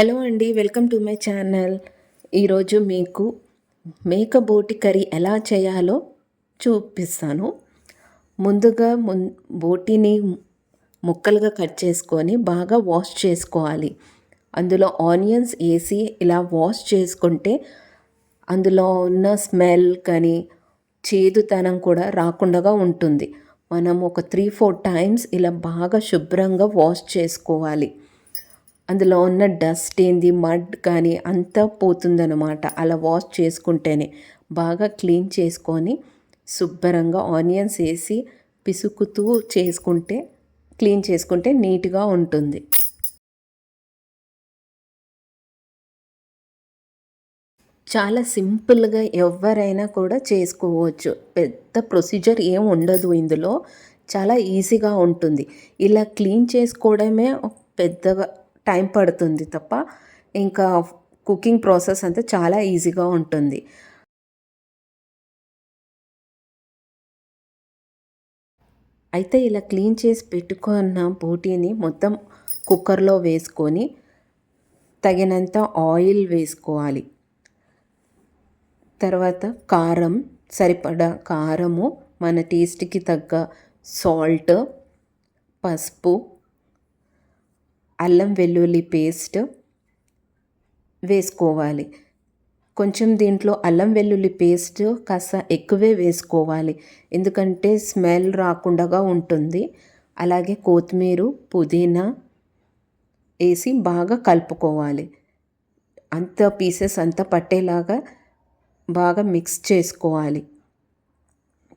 Hello అండి, welcome to my channel. ఈరోజు మీకు మేక బోటి కర్రీ ఎలా చేయాలో చూపిస్తాను. ముందుగా బోటిని ముక్కలుగా కట్ చేసుకొని బాగా వాష్ చేసుకోవాలి. అందులో ఆనియన్స్ వేసి ఇలా వాష్ చేసుకుంటే అందులో ఉన్న స్మెల్ కానీ చేదుతనం కూడా రాకుండా ఉంటుంది. మనం ఒక 3-4 టైమ్స్ ఇలా బాగా శుభ్రంగా వాష్ చేసుకోవాలి. అందులో ఉన్న డస్ట్ ఏంది, మడ్ కానీ అంతా పోతుందన్నమాట. అలా వాష్ చేసుకుంటేనే బాగా క్లీన్ చేసుకొని శుభ్రంగా ఆనియన్స్ వేసి పిసుకుతూ క్లీన్ చేసుకుంటే నీట్గా ఉంటుంది. చాలా సింపుల్గా ఎవరైనా కూడా చేసుకోవచ్చు. పెద్ద ప్రొసీజర్ ఏం ఉండదు ఇందులో. చాలా ఈజీగా ఉంటుంది. ఇలా క్లీన్ చేసుకోవడమే పెద్దగా టైం పడుతుంది తప్ప ఇంకా కుకింగ్ ప్రాసెస్ అంతా చాలా ఈజీగా ఉంటుంది. అయితే ఇలా క్లీన్ చేసి పెట్టుకున్న బోటీని మొత్తం కుక్కర్లో వేసుకొని తగినంత ఆయిల్ వేసుకోవాలి. తర్వాత కారం, సరిపడా కారము, మన టేస్ట్కి తగ్గ సాల్ట్, పసుపు, అల్లం వెల్లుల్లి పేస్ట్ వేసుకోవాలి. కొంచెం దీంట్లో అల్లం వెల్లుల్లి పేస్ట్ కాస్త ఎక్కువే వేసుకోవాలి, ఎందుకంటే స్మెల్ రాకుండా ఉంటుంది. అలాగే కొత్తిమీర, పుదీనా వేసి బాగా కలుపుకోవాలి. అంత పీసెస్ అంతా పట్టేలాగా బాగా మిక్స్ చేసుకోవాలి.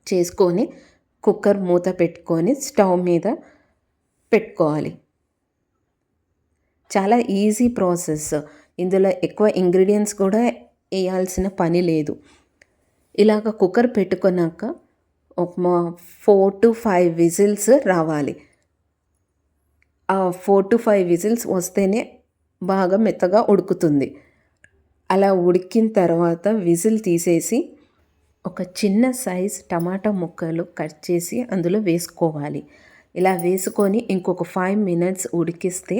చేసుకొని కుక్కర్ మూత పెట్టుకొని స్టవ్ మీద పెట్టుకోవాలి. చాలా ఈజీ ప్రాసెస్. ఇందులో ఎక్కువ ఇంగ్రీడియంట్స్ కూడా వేయాల్సిన పని లేదు. ఇలాగ కుక్కర్ పెట్టుకున్నాక ఒక 4 to 5 విజిల్స్ రావాలి. ఆ 4 to 5 విజిల్స్ వస్తేనే బాగా మెత్తగా ఉడుకుతుంది. అలా ఉడికిన తర్వాత విజిల్ తీసేసి ఒక చిన్న సైజ్ టమాటా ముక్కలు కట్ చేసి అందులో వేసుకోవాలి. ఇలా వేసుకొని ఇంకొక 5 minutes ఉడికిస్తే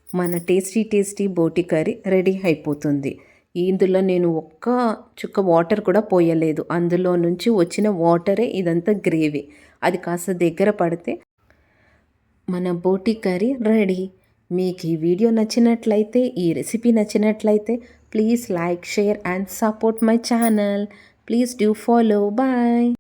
మన టేస్టీ బోటి కర్రీ రెడీ అయిపోతుంది. ఇందులో నేను ఒక్క చుక్క వాటర్ కూడా పోయలేదు. అందులో నుంచి వచ్చిన వాటరే ఇదంతా గ్రేవీ. అది కాస్త దగ్గర పడితే మన బోటి కర్రీ రెడీ. మీకు ఈ వీడియో నచ్చినట్లయితే, ఈ రెసిపీ నచ్చినట్లయితే please like, share and support my channel. Please do follow. Bye.